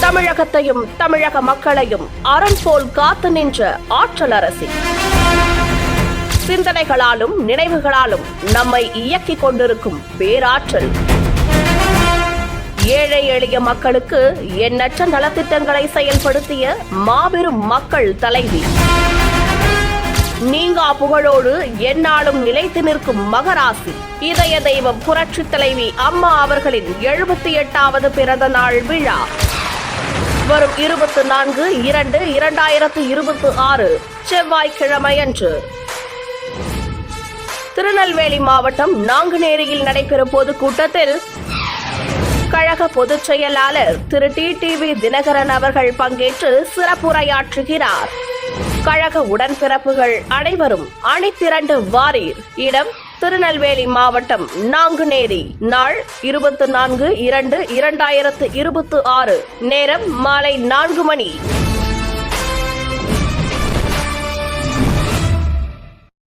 தமிழகத்தையும் தமிழக மக்களையும் அரண் போல் காத்து நின்ற ஆற்றல் அரசி. சிந்தனைகளாலும் நினைவுகளாலும் நம்மை இயக்கிக் கொண்டிருக்கும் பேராற்றல். ஏழை எளிய மக்களுக்கு எண்ணற்ற நலத்திட்டங்களை செயல்படுத்திய மாபெரும் மக்கள் தலைவி. நீங்கா புகழோடு எந்நாளும் நிலைத்து நிற்கும் மகராசி. இதய தெய்வம் புரட்சி தலைவி அம்மா அவர்களின் 78வது பிறந்த நாள் விழா வரும் 24/2/2026 செவ்வாய்க்கிழமையன்று திருநெல்வேலி மாவட்டம் நாங்குநேரியில் நடைபெறும் பொதுக்கூட்டத்தில் கழக பொதுச் செயலாளர் திரு டிடிவி தினகரன் அவர்கள் பங்கேற்று சிறப்புரையாற்றுகிறார். கழக உடன்பிறப்புகள் அனைவரும் அணிதிரண்டு வாரீர். இடம் திருநெல்வேலி மாவட்டம் நாங்குநேரி. நாள் 24/2/2026. நேரம் மாலை 4 மணி.